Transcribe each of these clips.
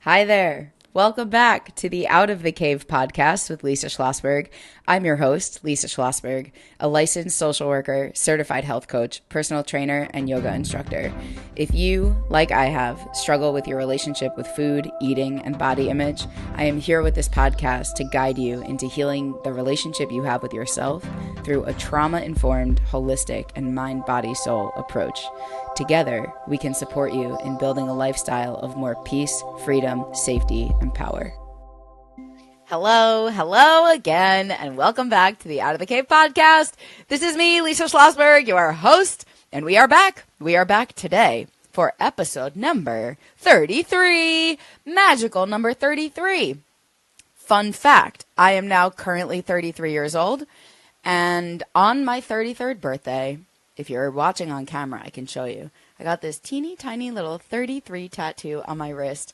Hi there. Welcome back to the Out of the Cave podcast with Lisa Schlossberg. I'm your host, Lisa Schlossberg, a licensed social worker, certified health coach, personal trainer, and yoga instructor. If you, like I have, struggle with your relationship with food, eating, and body image, I am here with this podcast to guide you into healing the relationship you have with yourself through a trauma-informed, holistic, and mind-body-soul approach. Together, we can support you in building a lifestyle of more peace, freedom, safety, and power. Hello again, and welcome back to the Out of the Cave podcast. This is me, Lisa Schlossberg, your host, and we are back. We are back today for episode number 33, magical number 33. Fun fact, I am now currently 33 years old, and on my 33rd birthday, if you're watching on camera, I can show you. I got this teeny tiny little 33 tattoo on my wrist.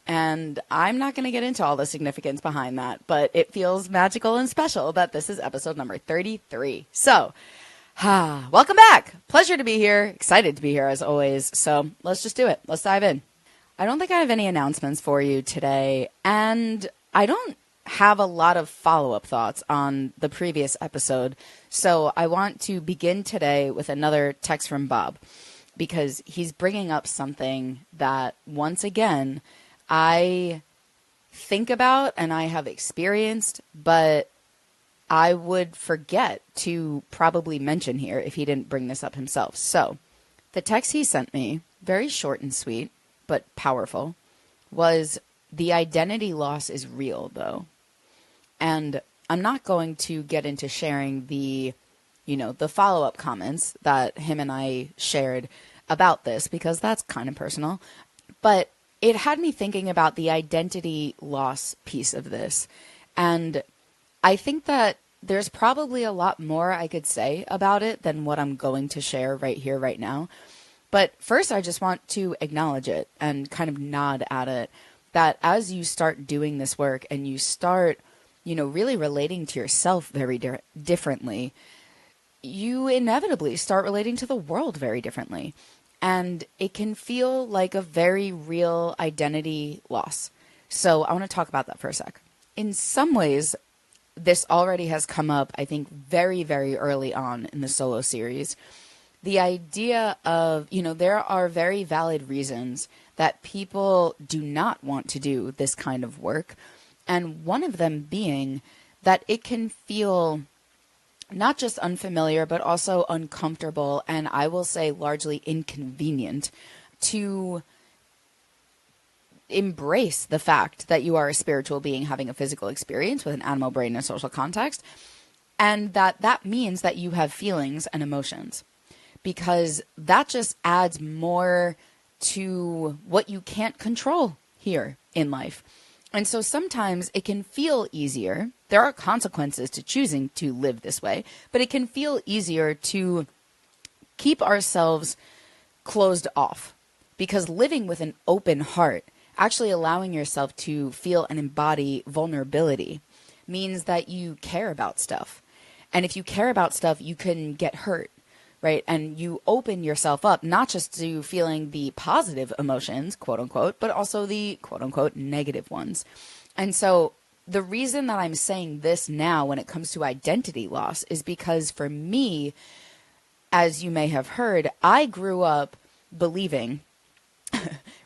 And I'm not going to get into all the significance behind that, but it feels magical and special that this is episode number 33. So, welcome back. Pleasure to be here. Excited to be here as always. So let's just do it. Let's dive in. I don't think I have any announcements for you today, and I don't have a lot of follow-up thoughts on the previous episode. So I want to begin today with another text from Bob, because he's bringing up something that, once again, I think about and I have experienced, but I would forget to probably mention here if he didn't bring this up himself. So the text he sent me, very short and sweet, but powerful, was the identity loss is real, though. And I'm not going to get into sharing the follow-up comments that him and I shared about this, because that's kind of personal. But it had me thinking about the identity loss piece of this. And I think that there's probably a lot more I could say about it than what I'm going to share right here, right now. But first, I just want to acknowledge it and kind of nod at it, that as you start doing this work and you start, really relating to yourself very differently, you inevitably start relating to the world very differently. And it can feel like a very real identity loss. So I want to talk about that for a sec. In some ways, this already has come up, I think, very, very early on in the solo series. The idea of, there are very valid reasons that people do not want to do this kind of work. And one of them being that it can feel not just unfamiliar, but also uncomfortable, and I will say largely inconvenient to embrace the fact that you are a spiritual being having a physical experience with an animal brain in a social context, and that means that you have feelings and emotions, because that just adds more to what you can't control here in life. And so sometimes it can feel easier. There are consequences to choosing to live this way, but it can feel easier to keep ourselves closed off, because living with an open heart, actually allowing yourself to feel and embody vulnerability, means that you care about stuff. And if you care about stuff, you can get hurt, right? And you open yourself up, not just to feeling the positive emotions, quote unquote, but also the quote unquote negative ones. And so the reason that I'm saying this now when it comes to identity loss is because for me, as you may have heard, I grew up believing,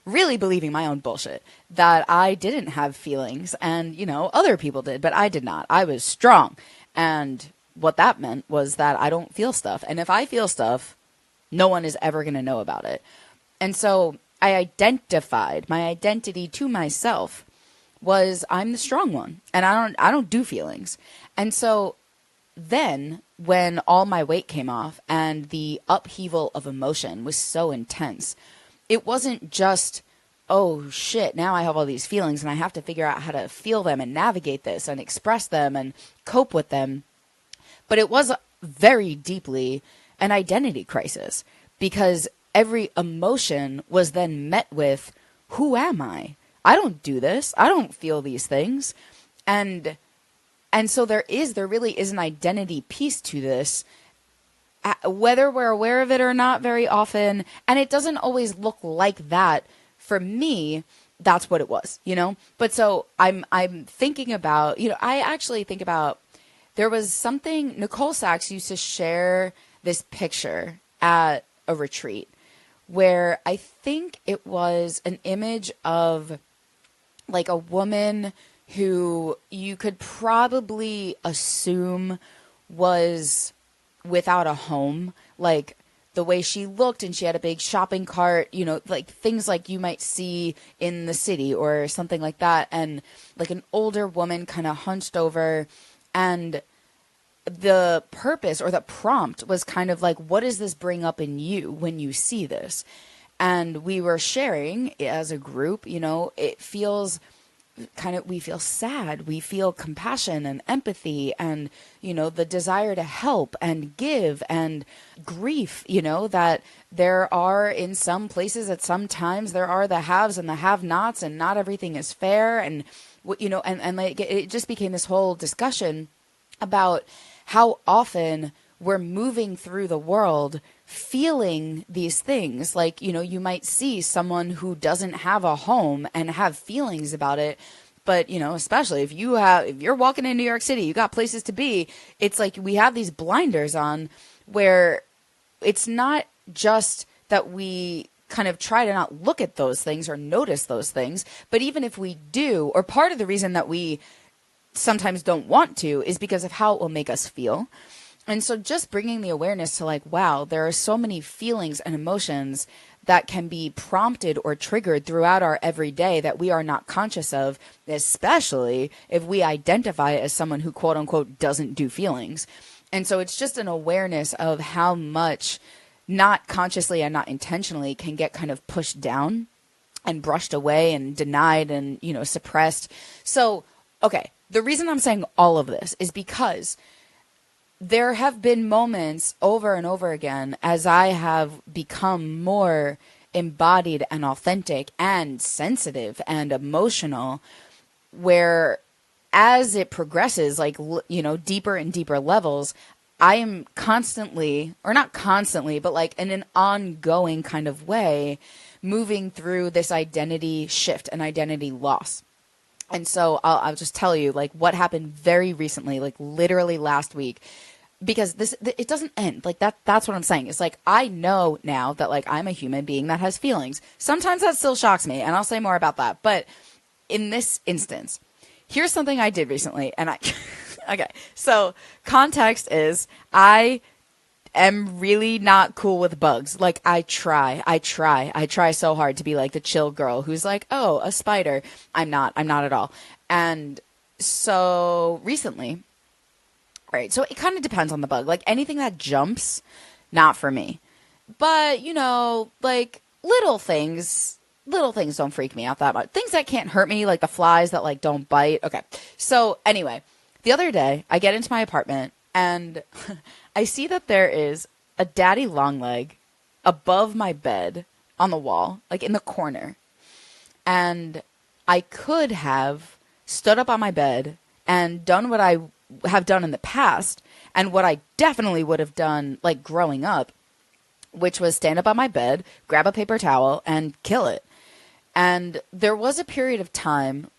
really believing my own bullshit, that I didn't have feelings and, other people did, but I did not. I was strong. And what that meant was that I don't feel stuff. And if I feel stuff, no one is ever going to know about it. And so I identified my identity to myself was I'm the strong one and I don't do feelings. And so then when all my weight came off and the upheaval of emotion was so intense, it wasn't just, oh shit, now I have all these feelings and I have to figure out how to feel them and navigate this and express them and cope with them. But it was very deeply an identity crisis, because every emotion was then met with, who am I? I don't do this. I don't feel these things. And so there really is an identity piece to this, whether we're aware of it or not very often. And it doesn't always look like that for me. that's what it was, you know? But so I'm thinking about, you know, I actually think about, there was something, Nicole Sachs used to share this picture at a retreat where I think it was an image of like a woman who you could probably assume was without a home, like the way she looked, and she had a big shopping cart, you know, like things like you might see in the city or something like that. And like an older woman kind of hunched over, and the purpose or the prompt was kind of like, what does this bring up in you when you see this? And we were sharing as a group, you know, it feels kind of, we feel sad, we feel compassion and empathy and, you know, the desire to help and give and grief, you know, that there are in some places at some times there are the haves and the have-nots, and not everything is fair. And, you know, and like it just became this whole discussion about how often we're moving through the world feeling these things. Like, you know, you might see someone who doesn't have a home and have feelings about it. But, you know, especially if you're walking in New York City, you got places to be. It's like we have these blinders on where it's not just that we kind of try to not look at those things or notice those things. But even if we do, or part of the reason that we sometimes don't want to is because of how it will make us feel. And so just bringing the awareness to like, wow, there are so many feelings and emotions that can be prompted or triggered throughout our everyday that we are not conscious of, especially if we identify as someone who quote unquote doesn't do feelings. And so it's just an awareness of how much not consciously and not intentionally can get kind of pushed down and brushed away and denied and, you know, suppressed. So, okay. The reason I'm saying all of this is because there have been moments over and over again as I have become more embodied and authentic and sensitive and emotional, where as it progresses, like, you know, deeper and deeper levels, I am constantly, or not constantly, but like in an ongoing kind of way, moving through this identity shift and identity loss. And so I'll just tell you like what happened very recently, like literally last week, because it doesn't end like that. That's what I'm saying. It's like, I know now that like I'm a human being that has feelings. Sometimes that still shocks me, and I'll say more about that. But in this instance, here's something I did recently. And okay. So context is I am really not cool with bugs. Like I try so hard to be like the chill girl who's like, oh, a spider. I'm not at all. And so recently, right. So it kind of depends on the bug. Like anything that jumps, not for me. But, you know, like little things don't freak me out that much. Things that can't hurt me, like the flies that like don't bite. Okay. So anyway, the other day I get into my apartment and I see that there is a daddy long leg above my bed on the wall, like in the corner. And I could have stood up on my bed and done what I have done in the past, and what I definitely would have done like growing up, which was stand up on my bed, grab a paper towel, and kill it. And there was a period of time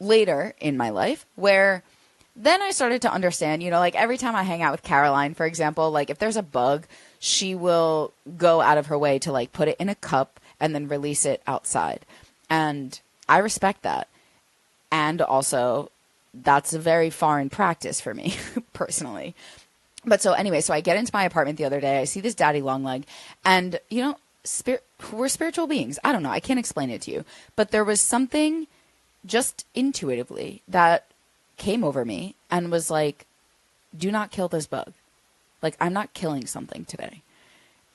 later in my life where then I started to understand, you know, like every time I hang out with Caroline, for example, like if there's a bug, she will go out of her way to like put it in a cup and then release it outside. And I respect that. And also, that's a very foreign practice for me personally. But so anyway, so I get into my apartment the other day. I see this daddy long leg, and you know, we're spiritual beings. I don't know. I can't explain it to you, but there was something just intuitively that came over me and was like, do not kill this bug. Like, I'm not killing something today.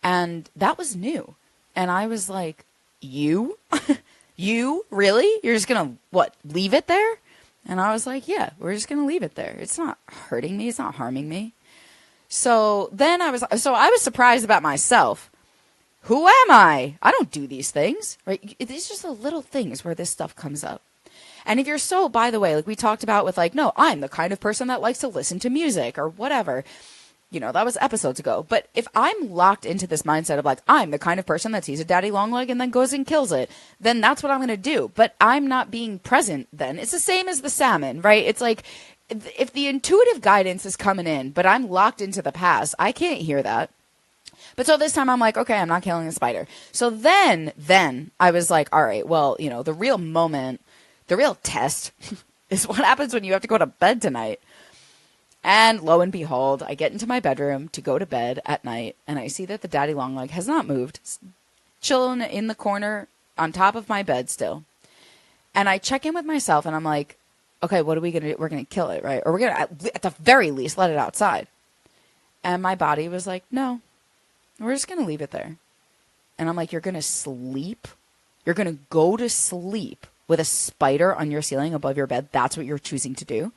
And that was new. And I was like, you really? You're just going to leave it there? And I was like, yeah, we're just going to leave it there. It's not hurting me. It's not harming me. So then I was surprised about myself. Who am I? I don't do these things, right? It's just the little things where this stuff comes up. And if you're by the way, like we talked about with like, no, I'm the kind of person that likes to listen to music or whatever. that was episodes ago. But if I'm locked into this mindset of like, I'm the kind of person that sees a daddy long leg and then goes and kills it, then that's what I'm going to do. But I'm not being present then. It's the same as the salmon, right? It's like, if the intuitive guidance is coming in, but I'm locked into the past, I can't hear that. But so this time I'm like, okay, I'm not killing a spider. So then I was like, all right, well, the real moment, the real test is what happens when you have to go to bed tonight. And lo and behold, I get into my bedroom to go to bed at night, and I see that the daddy long leg has not moved, chilling in the corner on top of my bed still. And I check in with myself, and I'm like, okay, what are we going to do? We're going to kill it, right? Or we're going to, at the very least, let it outside. And my body was like, no, we're just going to leave it there. And I'm like, you're going to sleep? You're going to go to sleep with a spider on your ceiling above your bed? That's what you're choosing to do?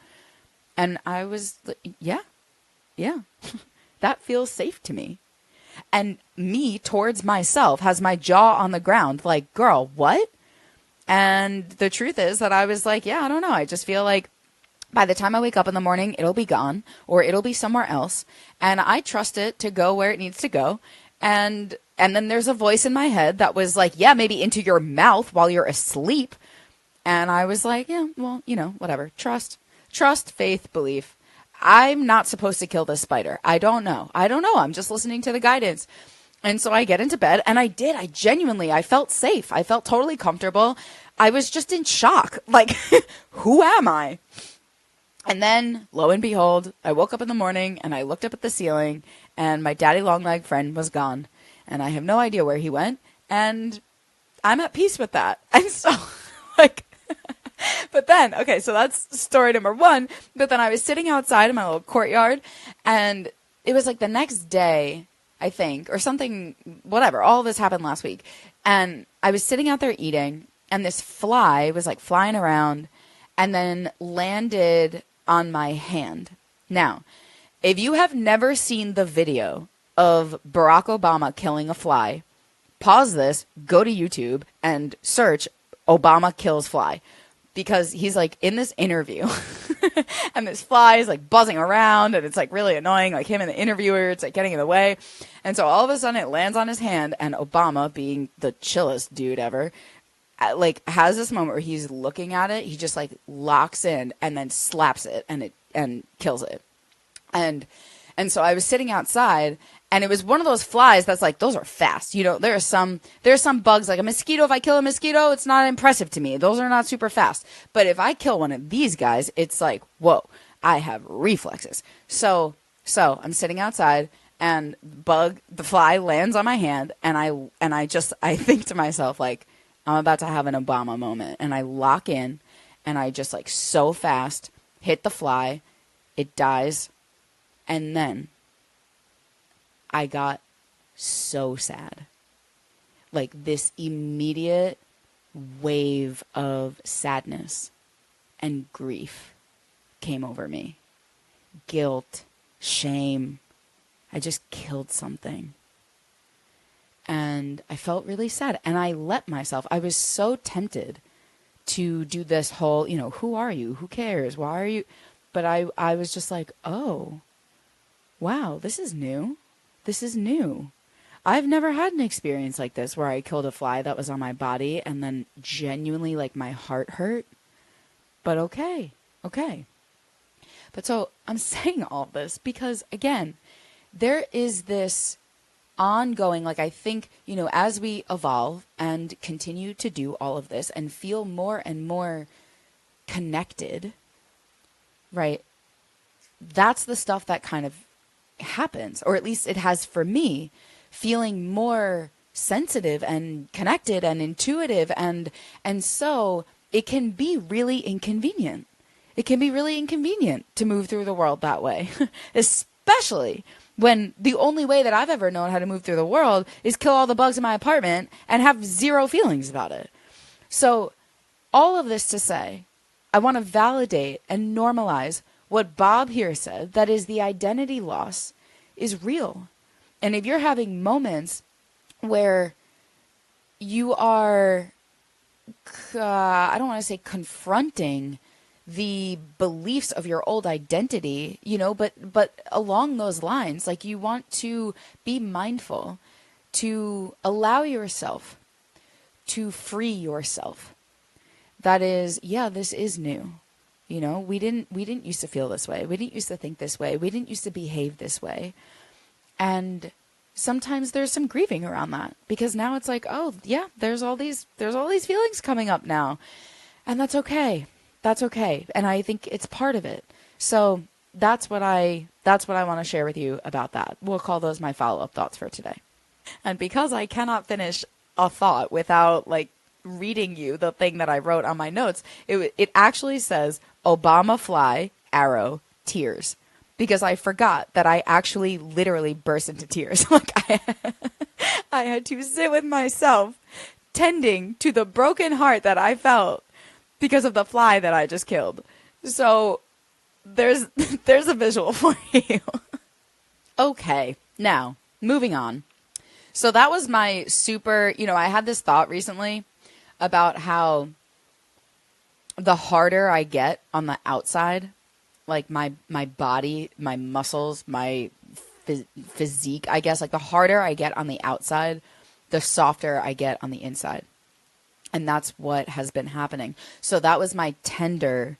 And I was, yeah, that feels safe to me. And me towards myself has my jaw on the ground, like, girl, what? And the truth is that I was like, yeah, I don't know. I just feel like by the time I wake up in the morning, it'll be gone or it'll be somewhere else. And I trust it to go where it needs to go. And then there's a voice in my head that was like, yeah, maybe into your mouth while you're asleep. And I was like, yeah, well, whatever. Trust, faith, belief. I'm not supposed to kill this spider. I don't know. I'm just listening to the guidance. And so I get into bed, and I did. I felt safe. I felt totally comfortable. I was just in shock. Like, who am I? And then, lo and behold, I woke up in the morning, and I looked up at the ceiling, and my daddy long leg friend was gone. And I have no idea where he went, and I'm at peace with that. And so, like... But then, okay, so that's story number one. But then I was sitting outside in my little courtyard, and it was like the next day, I think, or something, whatever. All of this happened last week. And I was sitting out there eating, and this fly was like flying around and then landed on my hand. Now, if you have never seen the video of Barack Obama killing a fly, pause this, go to YouTube, and search Obama kills fly. Because he's like in this interview and this fly is like buzzing around and it's like really annoying, like him and the interviewer, it's like getting in the way. And so all of a sudden it lands on his hand, and Obama, being the chillest dude ever, like has this moment where he's looking at it. He just like locks in and then slaps it and kills it. And so I was sitting outside, and it was one of those flies that's like, those are fast. There's some bugs, like a mosquito. If I kill a mosquito, it's not impressive to me. Those are not super fast. But if I kill one of these guys, it's like, whoa, I have reflexes. So I'm sitting outside, and the fly lands on my hand, and I think to myself, like, I'm about to have an Obama moment. And I lock in, and I just like so fast hit the fly. It dies. And then I got so sad. Like this immediate wave of sadness and grief came over me. Guilt, shame. I just killed something. And I felt really sad. And I let myself. I was so tempted to do this whole, who are you? Who cares? Why are you? But I was just like, oh, wow, this is new. This is new. I've never had an experience like this where I killed a fly that was on my body and then genuinely like my heart hurt. But okay. But so I'm saying all this because, again, there is this ongoing, like I think, as we evolve and continue to do all of this and feel more and more connected, right? That's the stuff that kind of happens, or at least it has for me, feeling more sensitive and connected and intuitive, and so it can be really inconvenient. It can be really inconvenient to move through the world that way, especially when the only way that I've ever known how to move through the world is kill all the bugs in my apartment and have zero feelings about it. So all of this to say, I want to validate and normalize what Bob here said, that is, the identity loss is real. And if you're having moments where you are, I don't want to say confronting the beliefs of your old identity, but along those lines, like you want to be mindful to allow yourself to free yourself. That is, this is new. We didn't used to feel this way. We didn't used to think this way. We didn't used to behave this way. And sometimes there's some grieving around that, because now it's like, oh yeah, there's all these feelings coming up now. And that's okay. That's okay. And I think it's part of it. So that's what I want to share with you about that. We'll call those my follow-up thoughts for today. And because I cannot finish a thought without reading you the thing that I wrote on my notes, it actually says Obama fly, arrow, tears. Because I forgot that I actually literally burst into tears. I had to sit with myself tending to the broken heart that I felt because of the fly that I just killed. So there's a visual for you. Okay, now moving on. So that was my super, I had this thought recently about how the harder I get on the outside, like my body, my muscles, my physique, I guess, the harder I get on the outside, the softer I get on the inside. And that's what has been happening. So that was my tender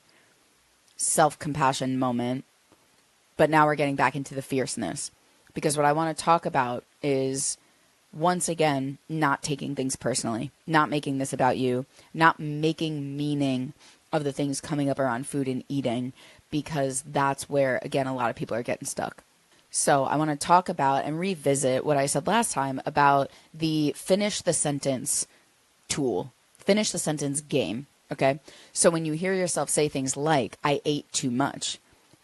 self-compassion moment. But now we're getting back into the fierceness. Because what I want to talk about is, once again, not taking things personally. Not making this about you. Not making meaning of the things coming up around food and eating. Because that's where, again, a lot of people are getting stuck. So I want to talk about and revisit what I said last time about the finish the sentence tool. Finish the sentence game, okay? So when you hear yourself say things like, I ate too much,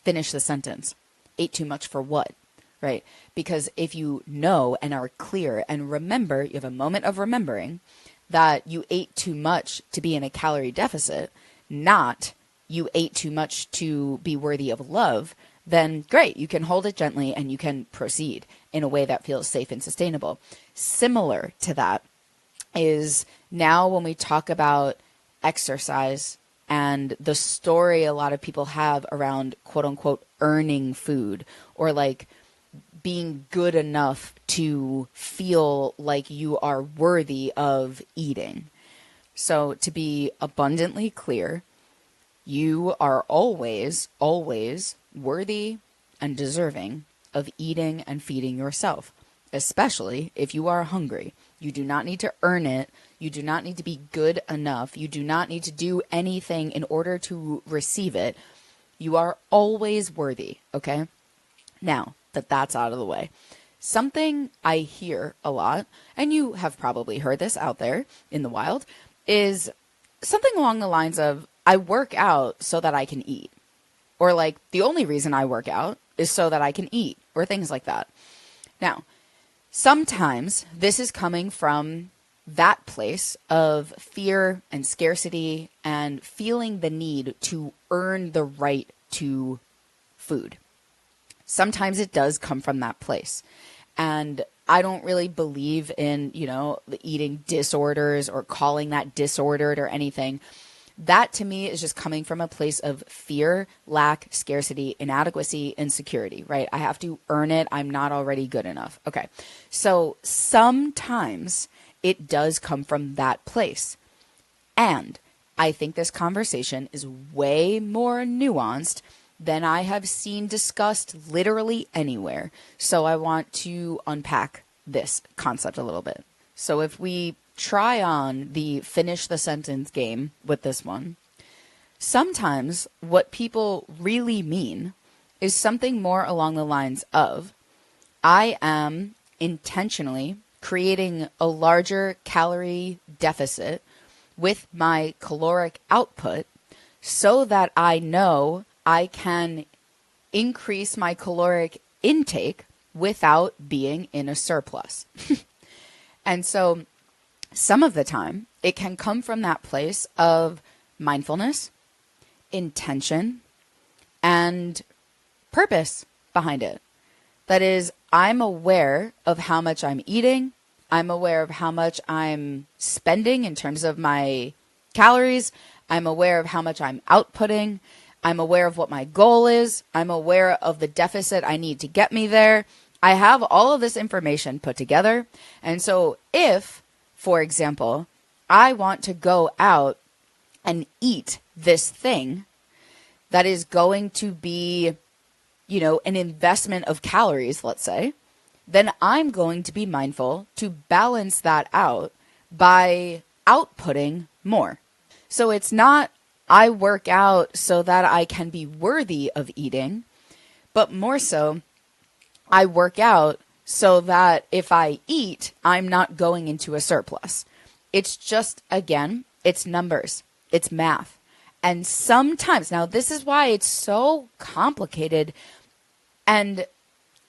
finish the sentence. Ate too much for what, right? Because if you know and are clear and remember, you have a moment of remembering that you ate too much to be in a calorie deficit, not you ate too much to be worthy of love, then great, you can hold it gently and you can proceed in a way that feels safe and sustainable. Similar to that is now when we talk about exercise and the story a lot of people have around quote unquote earning food, or being good enough to feel like you are worthy of eating. So to be abundantly clear, you are always, always worthy and deserving of eating and feeding yourself, especially if you are hungry. You do not need to earn it. You do not need to be good enough. You do not need to do anything in order to receive it. You are always worthy, okay? Now that that's out of the way, something I hear a lot, and you have probably heard this out there in the wild, is something along the lines of, I work out so that I can eat. Or the only reason I work out is so that I can eat, or things like that. Now, sometimes this is coming from that place of fear and scarcity and feeling the need to earn the right to food. Sometimes it does come from that place. And I don't really believe in, the eating disorders or calling that disordered or anything. That to me is just coming from a place of fear, lack, scarcity, inadequacy, insecurity, right? I have to earn it. I'm not already good enough. Okay. So sometimes it does come from that place. And I think this conversation is way more nuanced than I have seen discussed literally anywhere. So I want to unpack this concept a little bit. So if we try on the finish the sentence game with this one, sometimes what people really mean is something more along the lines of, I am intentionally creating a larger calorie deficit with my caloric output so that I know I can increase my caloric intake without being in a surplus. And so some of the time it can come from that place of mindfulness, intention, and purpose behind it. That is, I'm aware of how much I'm eating. I'm aware of how much I'm spending in terms of my calories. I'm aware of how much I'm outputting. I'm aware of what my goal is. I'm aware of the deficit I need to get me there. I have all of this information put together. And so if, for example, I want to go out and eat this thing that is going to be, an investment of calories, let's say, then I'm going to be mindful to balance that out by outputting more. So it's not I work out so that I can be worthy of eating, but more so I work out so that if I eat, I'm not going into a surplus. It's just, again, it's numbers, it's math. And sometimes, now this is why it's so complicated, and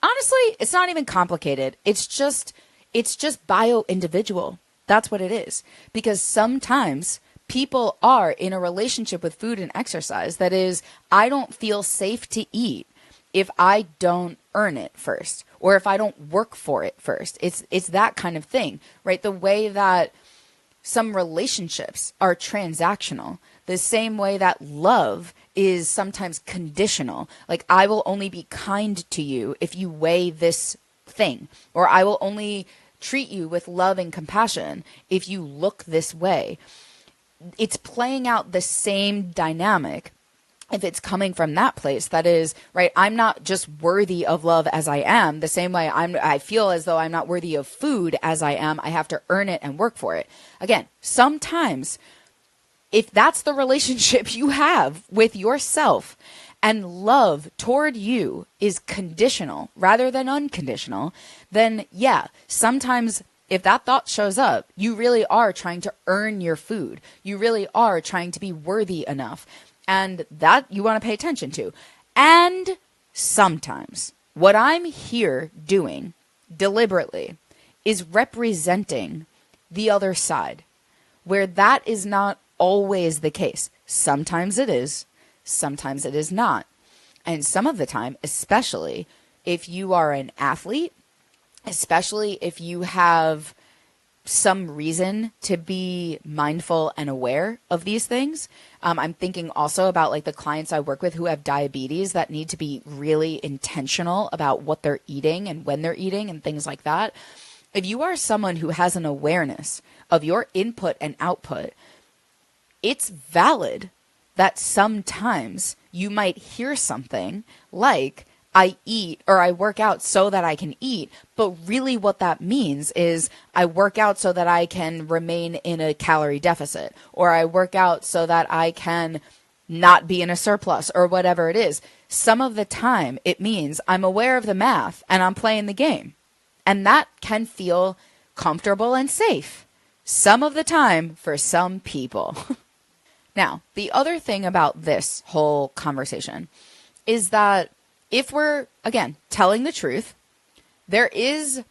honestly, it's not even complicated. It's just bio-individual. That's what it is. Because sometimes people are in a relationship with food and exercise that is, I don't feel safe to eat if I don't earn it first, or if I don't work for it first. It's that kind of thing, right? The way that some relationships are transactional, the same way that love is sometimes conditional. Like, I will only be kind to you if you weigh this thing, or I will only treat you with love and compassion if you look this way. It's playing out the same dynamic if it's coming from that place. That is, right, I'm not just worthy of love as I am, the same way I feel as though I'm not worthy of food as I am. I have to earn it and work for it. Again, sometimes if that's the relationship you have with yourself and love toward you is conditional rather than unconditional, then yeah, sometimes if that thought shows up, you really are trying to earn your food. You really are trying to be worthy enough. And that you want to pay attention to. And sometimes what I'm here doing deliberately is representing the other side, where that is not always the case. Sometimes it is, sometimes it is not. And some of the time, especially if you are an athlete, especially if you have some reason to be mindful and aware of these things. I'm thinking also about like the clients I work with who have diabetes that need to be really intentional about what they're eating and when they're eating and things like that. If you are someone who has an awareness of your input and output, it's valid that sometimes you might hear something like, I eat or I work out so that I can eat. But really what that means is I work out so that I can remain in a calorie deficit, or I work out so that I can not be in a surplus, or whatever it is. Some of the time it means I'm aware of the math and I'm playing the game. And that can feel comfortable and safe some of the time for some people. Now, the other thing about this whole conversation is that if we're, again, telling the truth, there is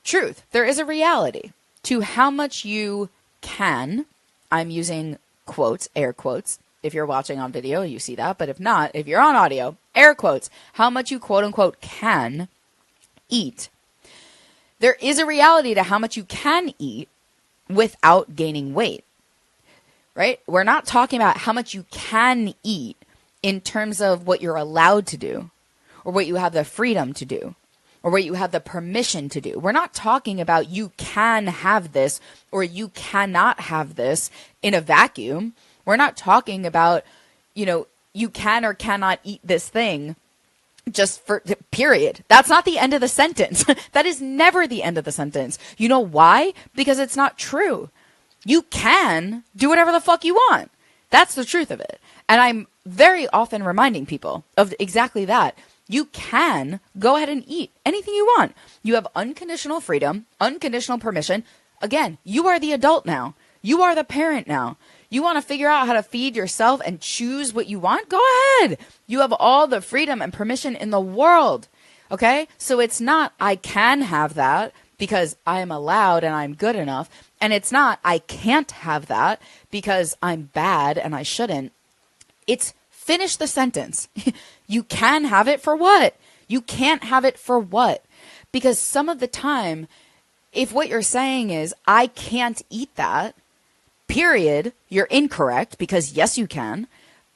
truth. There is a reality to how much you can, I'm using quotes, air quotes. If you're watching on video, you see that. But if not, if you're on audio, air quotes, how much you quote unquote can eat. There is a reality to how much you can eat without gaining weight, right? We're not talking about how much you can eat in terms of what you're allowed to do, or what you have the freedom to do, or what you have the permission to do. We're not talking about you can have this or you cannot have this in a vacuum. We're not talking about, you can or cannot eat this thing just for, period. That's not the end of the sentence. That is never the end of the sentence. You know why? Because it's not true. You can do whatever the fuck you want. That's the truth of it. And I'm very often reminding people of exactly that. You can go ahead and eat anything you want. You have unconditional freedom, unconditional permission. Again, you are the adult now. You are the parent now. You want to figure out how to feed yourself and choose what you want? Go ahead. You have all the freedom and permission in the world. Okay? So it's not, I can have that because I am allowed and I'm good enough. And it's not, I can't have that because I'm bad and I shouldn't. It's finish the sentence. You can have it for what? You can't have it for what? Because some of the time, if what you're saying is, I can't eat that, period, you're incorrect, because yes, you can.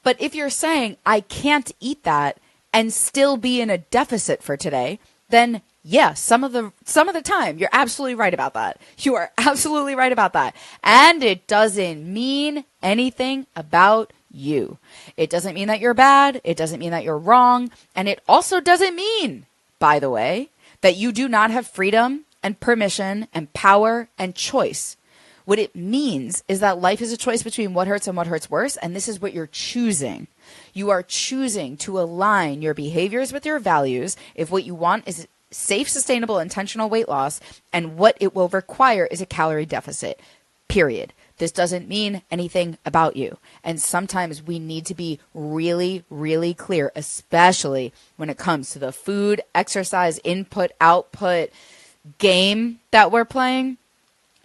But if you're saying, I can't eat that and still be in a deficit for today, then yeah, some of the time, you're absolutely right about that. You are absolutely right about that. And it doesn't mean anything about you. It doesn't mean that you're bad. It doesn't mean that you're wrong. And it also doesn't mean, by the way, that you do not have freedom and permission and power and choice. What it means is that life is a choice between what hurts and what hurts worse. And this is what you're choosing. You are choosing to align your behaviors with your values if what you want is safe, sustainable, intentional weight loss, and what it will require is a calorie deficit, period. This doesn't mean anything about you. And sometimes we need to be really, really clear, especially when it comes to the food, exercise, input, output game that we're playing.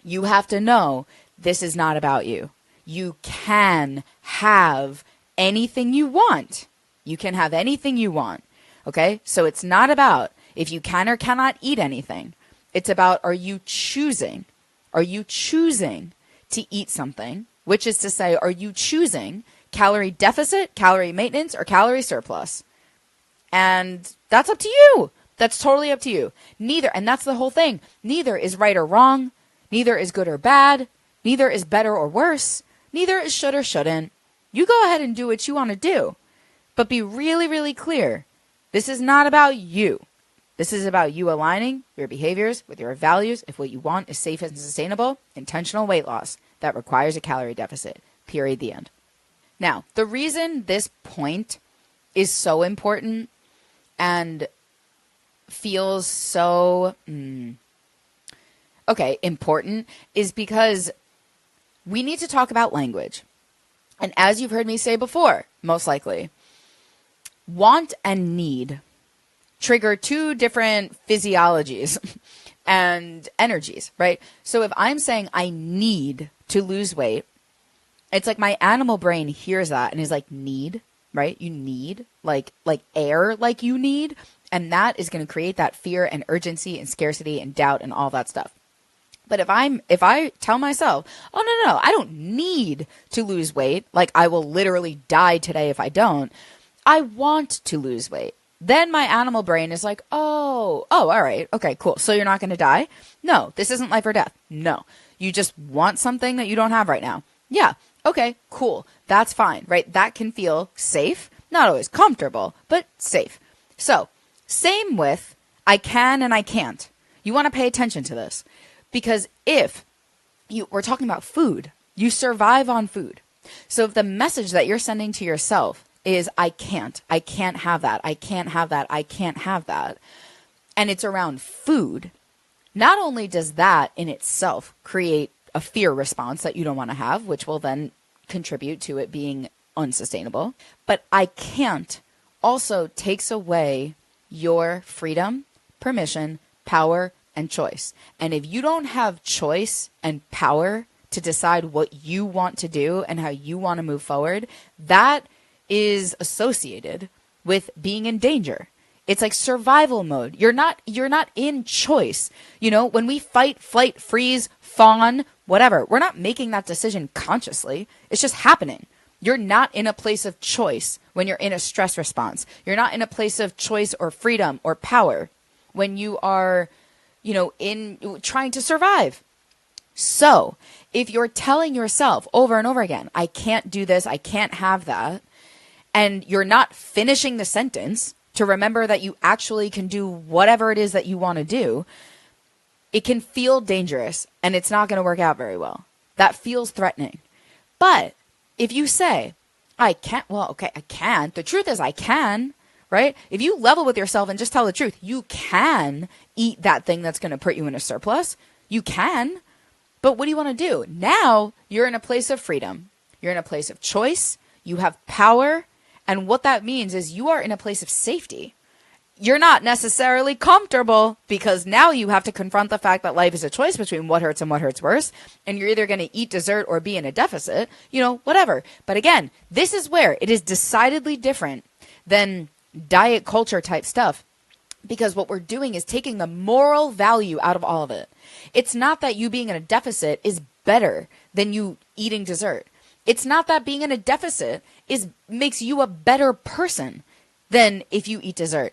You have to know this is not about you. You can have anything you want. You can have anything you want. Okay? So it's not about if you can or cannot eat anything. It's about, are you choosing? Are you choosing to eat something? Which is to say, are you choosing calorie deficit, calorie maintenance, or calorie surplus? And that's up to you. That's totally up to you. Neither, and that's the whole thing. Neither is right or wrong. Neither is good or bad. Neither is better or worse. Neither is should or shouldn't. You go ahead and do what you want to do. But be really, really clear. This is not about you. This is about you aligning your behaviors with your values if what you want is safe and sustainable, intentional weight loss that requires a calorie deficit. Period. The end. Now, the reason this point is so important and feels so important is because we need to talk about language. And as you've heard me say before, most likely, want and need trigger two different physiologies and energies, right? So if I'm saying I need to lose weight, it's like my animal brain hears that and is like, need, right? You need, like air, like you need. And that is going to create that fear and urgency and scarcity and doubt and all that stuff. But if I tell myself, oh, no, I don't need to lose weight, like I will literally die today if I don't, I want to lose weight. Then my animal brain is like, oh, all right. Okay, cool. So you're not going to die? No, this isn't life or death. No, you just want something that you don't have right now. Yeah. Okay, cool. That's fine, right? That can feel safe, not always comfortable, but safe. So same with I can and I can't. You want to pay attention to this because we're talking about food, you survive on food. So if the message that you're sending to yourself is I can't have that, I can't have that, I can't have that, and it's around food, not only does that in itself create a fear response that you don't want to have, which will then contribute to it being unsustainable, but I can't also takes away your freedom, permission, power, and choice. And if you don't have choice and power to decide what you want to do and how you want to move forward, that is associated with being in danger. It's like survival mode. You're not in choice. You know, when we fight, flight, freeze, fawn, whatever, we're not making that decision consciously. It's just happening. You're not in a place of choice when you're in a stress response. You're not in a place of choice or freedom or power when you are, in trying to survive. So if you're telling yourself over and over again, I can't do this, I can't have that, and you're not finishing the sentence to remember that you actually can do whatever it is that you want to do, it can feel dangerous and it's not going to work out very well. That feels threatening. But if you say, I can't, well, okay, I can. The truth is I can, right? If you level with yourself and just tell the truth, you can eat that thing that's going to put you in a surplus. You can. But what do you want to do? Now you're in a place of freedom. You're in a place of choice. You have power. And what that means is you are in a place of safety. You're not necessarily comfortable because now you have to confront the fact that life is a choice between what hurts and what hurts worse. And you're either going to eat dessert or be in a deficit, whatever. But again, this is where it is decidedly different than diet culture type stuff. Because what we're doing is taking the moral value out of all of it. It's not that you being in a deficit is better than you eating dessert. It's not that being in a deficit makes you a better person than if you eat dessert.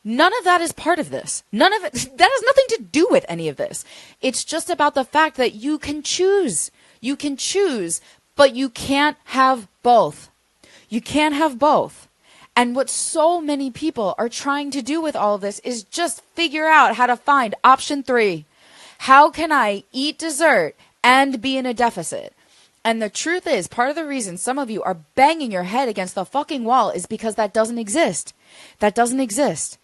None of that is part of this. None of it, that has nothing to do with any of this. It's just about the fact that you can choose. You can choose, but you can't have both. You can't have both. And what so many people are trying to do with all of this is just figure out how to find option 3. How can I eat dessert and be in a deficit? And the truth is, part of the reason some of you are banging your head against the fucking wall is because that doesn't exist. That doesn't exist.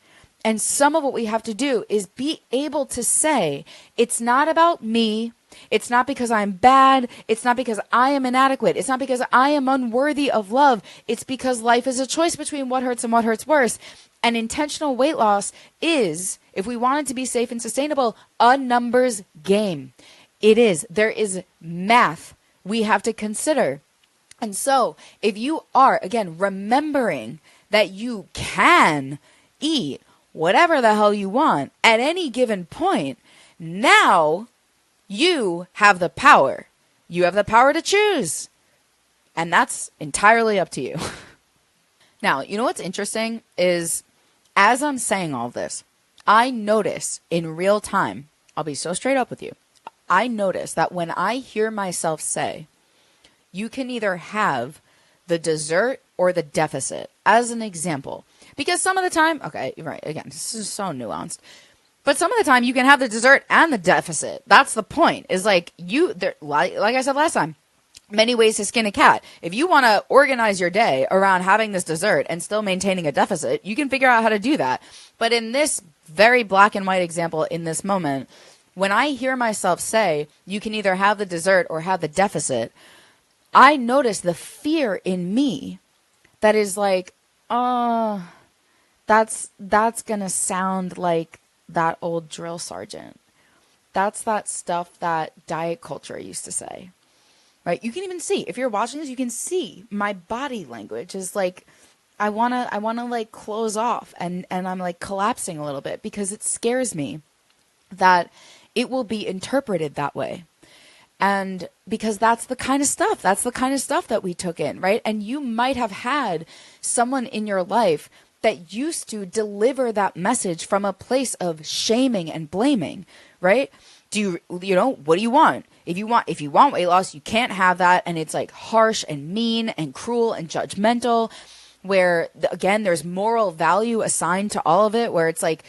And some of what we have to do is be able to say, it's not about me. It's not because I'm bad. It's not because I am inadequate. It's not because I am unworthy of love. It's because life is a choice between what hurts and what hurts worse. And intentional weight loss is, if we want it to be safe and sustainable, a numbers game. It is. There is math we have to consider. And so if you are, again, remembering that you can eat whatever the hell you want at any given point, now you have the power. You have the power to choose. And that's entirely up to you. Now, you know what's interesting is, as I'm saying all this, I notice in real time, I'll be so straight up with you, I notice that when I hear myself say, you can either have the dessert or the deficit, as an example, because some of the time, okay, right, again, this is so nuanced, but some of the time you can have the dessert and the deficit. That's the point, is like like I said last time, many ways to skin a cat. If you want to organize your day around having this dessert and still maintaining a deficit, you can figure out how to do that. But in this very black and white example in this moment, when I hear myself say, you can either have the dessert or have the deficit, I notice the fear in me that is like, oh, that's going to sound like that old drill sergeant. That's that stuff that diet culture used to say, right? You can even see, if you're watching this, you can see my body language is like, I want to like close off and I'm like collapsing a little bit because it scares me that it will be interpreted that way. And because that's the kind of stuff that we took in, right? And you might have had someone in your life that used to deliver that message from a place of shaming and blaming, right? What do you want? If you want weight loss, you can't have that. And it's like harsh and mean and cruel and judgmental, where again, there's moral value assigned to all of it, where it's like,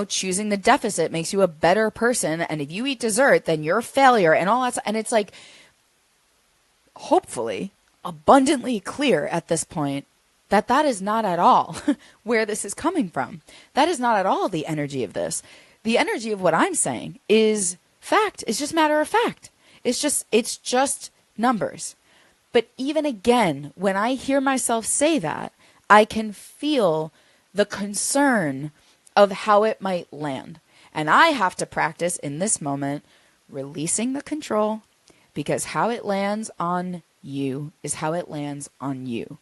choosing the deficit makes you a better person. And if you eat dessert, then you're a failure and all that. And it's like, hopefully abundantly clear at this point that is not at all where this is coming from. That is not at all the energy of this. The energy of what I'm saying is fact. It's just matter of fact. It's just numbers. But even again, when I hear myself say that, I can feel the concern of how it might land. And I have to practice in this moment releasing the control, because how it lands on you is how it lands on you.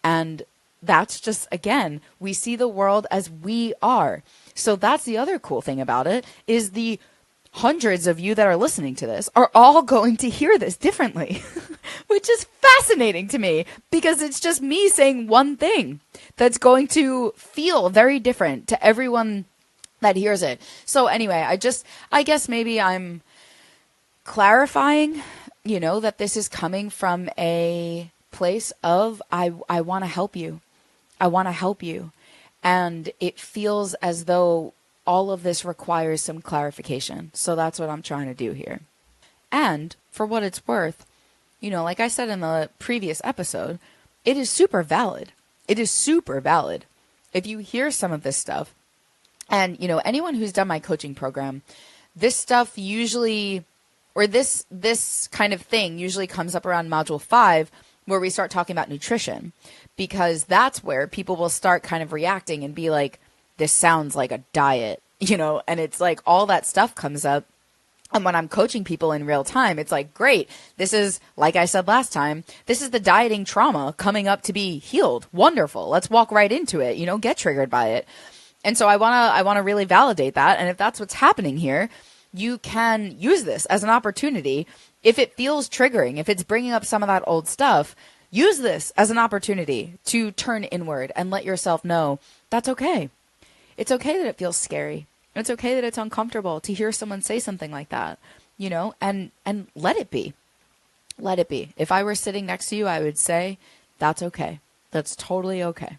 And that's just, again, we see the world as we are. So that's the other cool thing about it, is the hundreds of you that are listening to this are all going to hear this differently, which is fascinating to me, because it's just me saying one thing that's going to feel very different to everyone that hears it. So anyway, I guess maybe I'm clarifying, that this is coming from a place of, I want to help you. I want to help you. And it feels as though all of this requires some clarification. So that's what I'm trying to do here. And for what it's worth, like I said in the previous episode, it is super valid. It is super valid. If you hear some of this stuff, and, anyone who's done my coaching program, this stuff usually, or this kind of thing usually comes up around module 5, where we start talking about nutrition, because that's where people will start kind of reacting and be like, this sounds like a diet, and it's like all that stuff comes up. And when I'm coaching people in real time, it's like, great, this is, like I said last time, this is the dieting trauma coming up to be healed. Wonderful. Let's walk right into it, get triggered by it. And so I want to really validate that. And if that's what's happening here, you can use this as an opportunity if it feels triggering, if it's bringing up some of that old stuff, use this as an opportunity to turn inward and let yourself know that's okay. It's okay that it feels scary. It's okay that it's uncomfortable to hear someone say something like that, you know, and let it be. Let it be. If I were sitting next to you, I would say, that's okay. That's totally okay.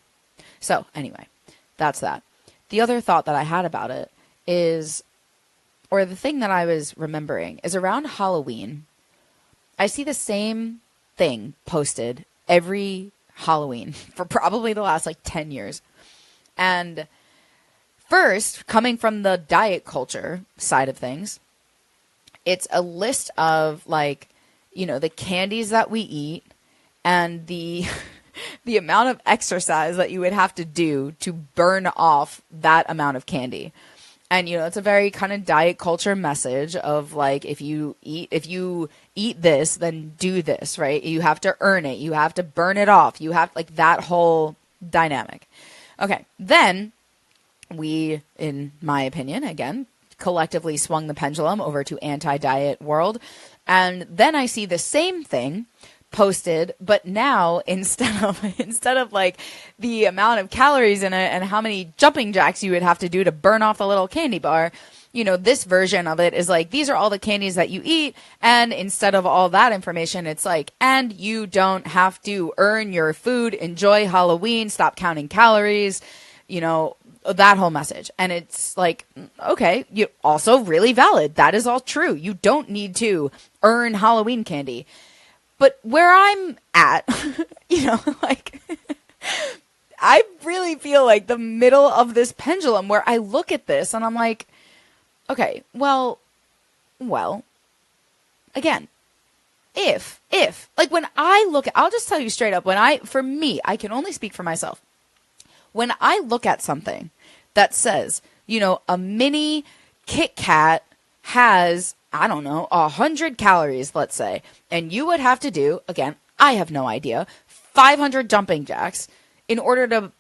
So anyway, that's that. The other thought that I had about it is, or the thing that I was remembering is around Halloween, I see the same thing posted every Halloween for probably the last like 10 years. And first, coming from the diet culture side of things, it's a list of like, you know, the candies that we eat and the the amount of exercise that you would have to do to burn off that amount of candy. And, you know, it's a very kind of diet culture message of like, if you eat this, then do this, right? You have to earn it. You have to burn it off. You have like that whole dynamic. Okay. Then we, in my opinion, again, collectively swung the pendulum over to anti-diet world. And then I see the same thing posted, but now instead of like the amount of calories in it and how many jumping jacks you would have to do to burn off a little candy bar, you know, this version of it is like, these are all the candies that you eat. And instead of all that information, it's like, and you don't have to earn your food, enjoy Halloween, stop counting calories, you know, that whole message. And it's like, okay, you also really valid. That is all true. You don't need to earn Halloween candy. But where I'm at, you know, like, I really feel like the middle of this pendulum where I look at this and I'm like, okay, well, again, if, like when I look at, I'll just tell you straight up, for me, I can only speak for myself. When I look at something that says, you know, a mini Kit Kat has, I don't know, 100 calories, let's say, and you would have to do, again, I have no idea, 500 jumping jacks in order to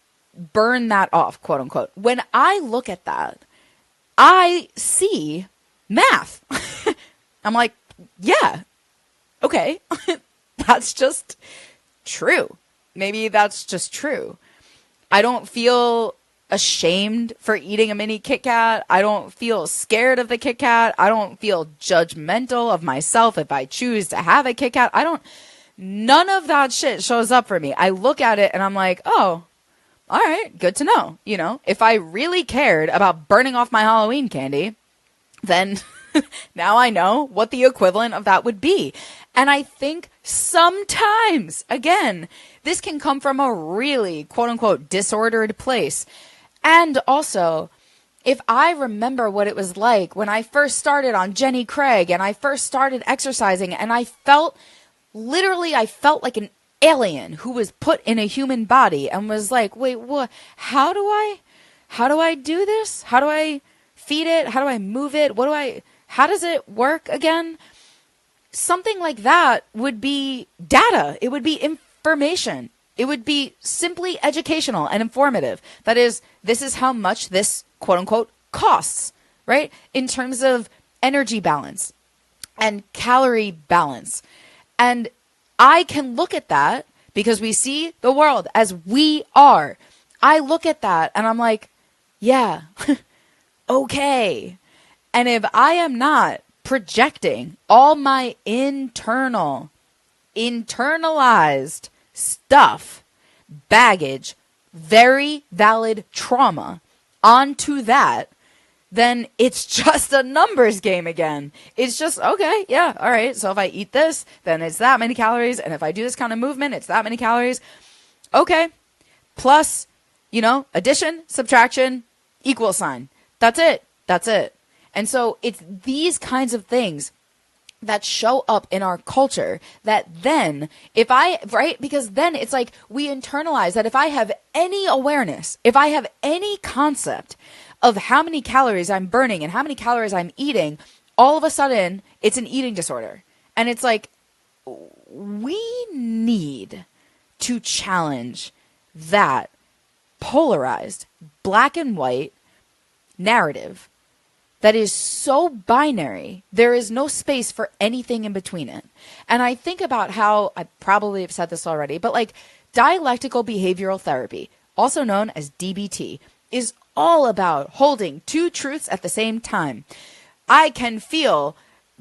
burn that off, quote unquote. When I look at that, I see math. I'm like, yeah, okay, that's just true. Maybe that's just true. I don't feel ashamed for eating a mini Kit Kat. I don't feel scared of the Kit Kat. I don't feel judgmental of myself if I choose to have a Kit Kat. None of that shit shows up for me. I look at it and I'm like, oh, all right, good to know. You know, if I really cared about burning off my Halloween candy, then now I know what the equivalent of that would be. And I think sometimes, again, this can come from a really, quote unquote, disordered place. And also, if I remember what it was like when I first started on Jenny Craig and I first started exercising and I felt like an alien who was put in a human body and was like, wait, what? How do I do this? How do I feed it? How do I move it? How does it work again? Something like that would be data. It would be information. It would be simply educational and informative. That is, this is how much this quote unquote costs, right? In terms of energy balance and calorie balance. And I can look at that because we see the world as we are. I look at that and I'm like, yeah, okay. And if I am not projecting all my internalized stuff, baggage, very valid trauma onto that, then it's just a numbers game again. It's just, okay, yeah, all right. So if I eat this, then it's that many calories. And if I do this kind of movement, it's that many calories. Okay. Plus, you know, addition, subtraction, equal sign. That's it. That's it. And so it's these kinds of things that show up in our culture that then because then it's like we internalize that if I have any awareness, if I have any concept of how many calories I'm burning and how many calories I'm eating, all of a sudden it's an eating disorder. And it's like, we need to challenge that polarized black and white narrative that is so binary, there is no space for anything in between it. And I think about how, I probably have said this already, but like dialectical behavioral therapy, also known as DBT, is all about holding two truths at the same time. I can feel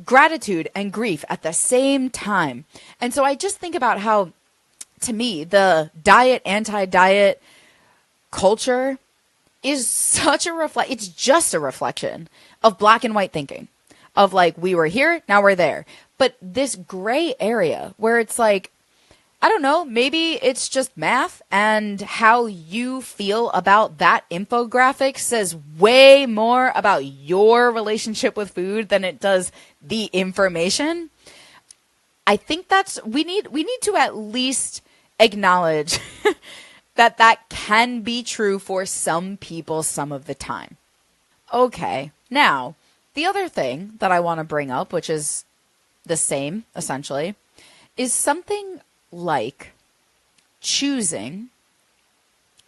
gratitude and grief at the same time. And so I just think about how, to me, the diet, anti-diet culture is such a it's just a reflection of black and white thinking, of like, we were here, now we're there. But this gray area where it's like, I don't know, maybe it's just math, and how you feel about that infographic says way more about your relationship with food than it does the information. I think we need to at least acknowledge that can be true for some people some of the time. Okay, now, the other thing that I want to bring up, which is the same, essentially, is something like choosing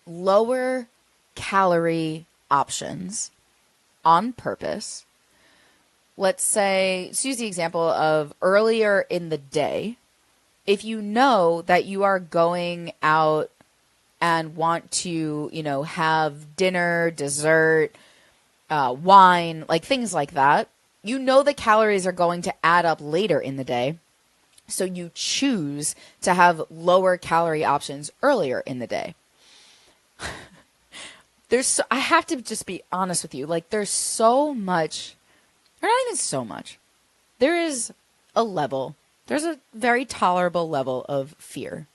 lower calorie options on purpose. Let's use the example of earlier in the day. If you know that you are going out and want to, have dinner, dessert, wine, like things like that, you know the calories are going to add up later in the day. So you choose to have lower calorie options earlier in the day. I have to just be honest with you. Like, there's so much, or not even so much. There is there's a very tolerable level of fear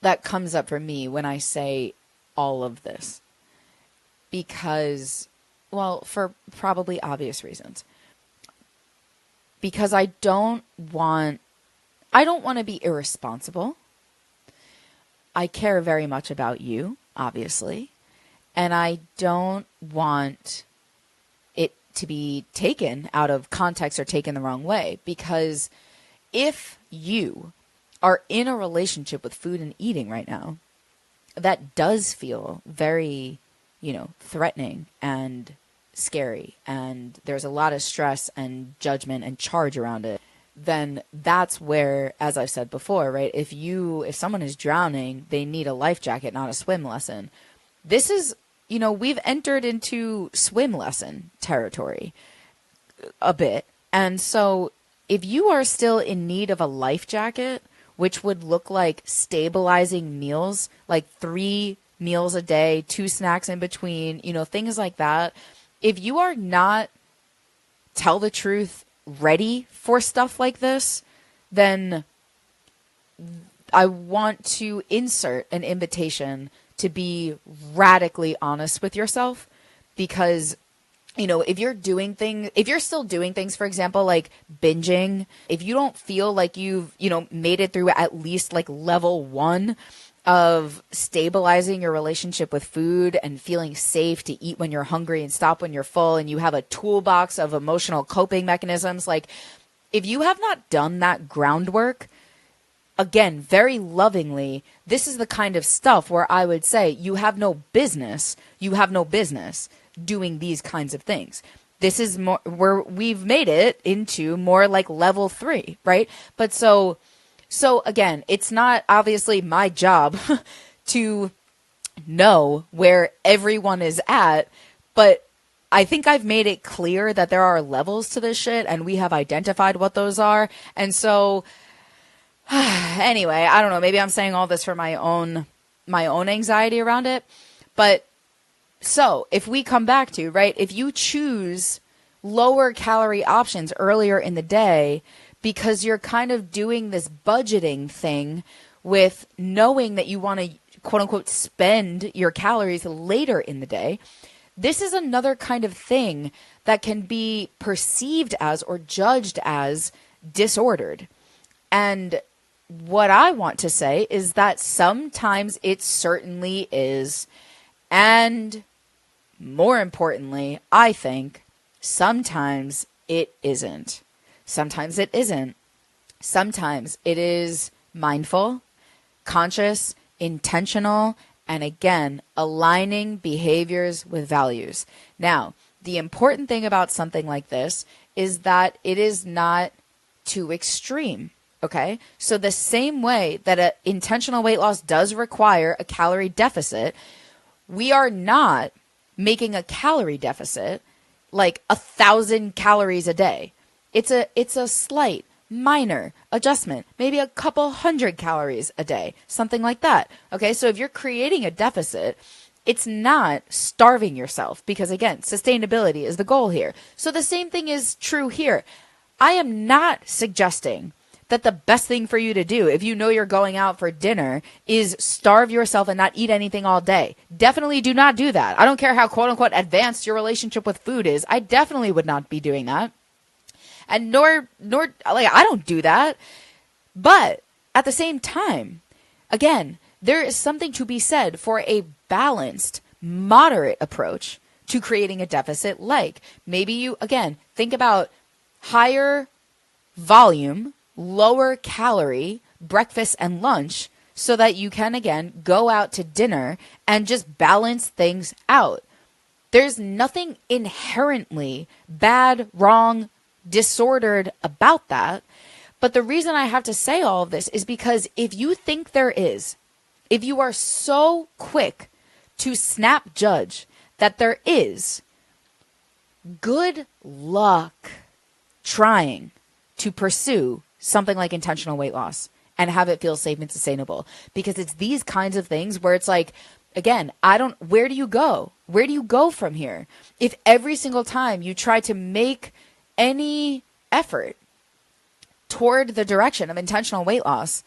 that comes up for me when I say all of this. Because, well, for probably obvious reasons. Because I don't want to be irresponsible. I care very much about you, obviously. And I don't want it to be taken out of context or taken the wrong way. Because if you are in a relationship with food and eating right now, that does feel very, threatening and scary, and there's a lot of stress and judgment and charge around it, then that's where, as I've said before, right? If someone is drowning, they need a life jacket, not a swim lesson. This is, we've entered into swim lesson territory a bit. And so if you are still in need of a life jacket, which would look like stabilizing meals, like 3 meals a day, 2 snacks in between, things like that. If you are not, tell the truth, ready for stuff like this, then I want to insert an invitation to be radically honest with yourself. Because, if you're still doing things, for example, like binging, if you don't feel like you've, made it through at least like level 1 of stabilizing your relationship with food and feeling safe to eat when you're hungry and stop when you're full, and you have a toolbox of emotional coping mechanisms, like if you have not done that groundwork, again, very lovingly, this is the kind of stuff where I would say you have no business doing these kinds of things. This is more where we've made it into more like level 3, right? But so again, it's not obviously my job to know where everyone is at, but I think I've made it clear that there are levels to this shit, and we have identified what those are. And so anyway, I don't know, maybe I'm saying all this for my own anxiety around it, but so if we come back to, right, if you choose lower calorie options earlier in the day because you're kind of doing this budgeting thing with knowing that you want to, quote unquote, spend your calories later in the day, this is another kind of thing that can be perceived as or judged as disordered. And what I want to say is that sometimes it certainly is. And more importantly, I think sometimes it isn't. Sometimes it isn't. Sometimes it is mindful, conscious, intentional, and again, aligning behaviors with values. Now, The important thing about something like this is that it is not too extreme. Okay, so the same way that an intentional weight loss does require a calorie deficit, we are not making a calorie deficit like 1,000 calories a day. It's a slight, minor adjustment, maybe a couple hundred calories a day, something like that. Okay, so if you're creating a deficit, it's not starving yourself because, again, sustainability is the goal here. So the same thing is true here. I am not suggesting that the best thing for you to do if you know you're going out for dinner is starve yourself and not eat anything all day. Definitely do not do that. I don't care how quote unquote advanced your relationship with food is. I definitely would not be doing that. And nor like I don't do that. But at the same time, again, there is something to be said for a balanced, moderate approach to creating a deficit. Like maybe you, again, think about higher volume, lower calorie breakfast and lunch so that you can, again, go out to dinner and just balance things out. There's nothing inherently bad, wrong, disordered about that. But the reason I have to say all of this is because if you think there is, if you are so quick to snap judge that there is, good luck trying to pursue something like intentional weight loss and have it feel safe and sustainable, because it's these kinds of things where it's like, again, where do you go? Where do you go from here? If every single time you try to make any effort toward the direction of intentional weight loss,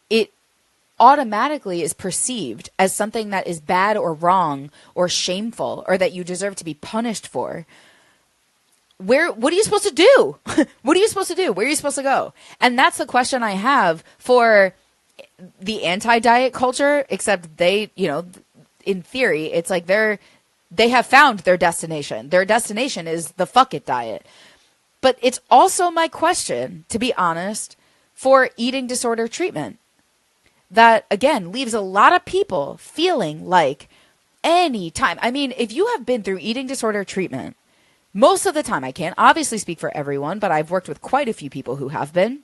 it automatically is perceived as something that is bad or wrong or shameful or that you deserve to be punished for, what are you supposed to do? What are you supposed to do? Where are you supposed to go? And that's the question I have for the anti-diet culture, except they, in theory, it's like they have found their destination. Their destination is the fuck it diet. But it's also my question, to be honest, for eating disorder treatment. That, again, leaves a lot of people feeling like any time. I mean, if you have been through eating disorder treatment, most of the time, I can't obviously speak for everyone, but I've worked with quite a few people who have been.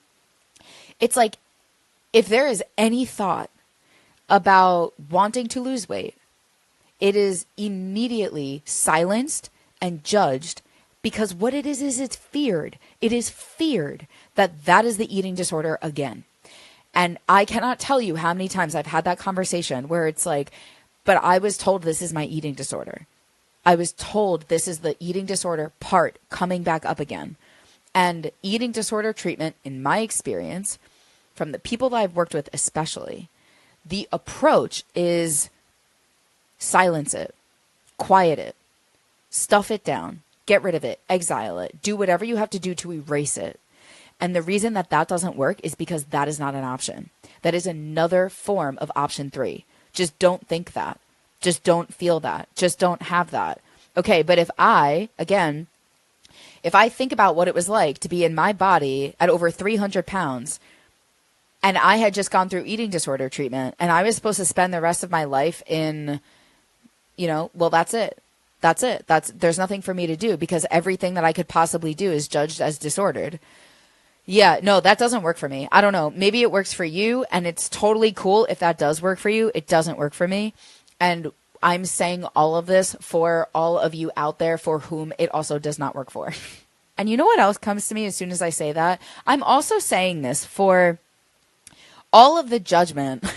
It's like, if there is any thought about wanting to lose weight, it is immediately silenced and judged, because what it is it's feared. It is feared that is the eating disorder again. And I cannot tell you how many times I've had that conversation where it's like, but I was told this is my eating disorder. I was told this is the eating disorder part coming back up again. And eating disorder treatment, in my experience, from the people that I've worked with especially, the approach is silence it, quiet it, stuff it down, get rid of it, exile it, do whatever you have to do to erase it. And the reason that doesn't work is because that is not an option. That is another form of option 3. Just don't think that. Just don't feel that. Just don't have that. Okay, but if I think about what it was like to be in my body at over 300 pounds, and I had just gone through eating disorder treatment, and I was supposed to spend the rest of my life in, well, that's it. There's nothing for me to do because everything that I could possibly do is judged as disordered. Yeah, no, that doesn't work for me. I don't know. Maybe it works for you, and it's totally cool if that does work for you. It doesn't work for me. And I'm saying all of this for all of you out there for whom it also does not work for. And you know what else comes to me as soon as I say that? I'm also saying this for all of the judgment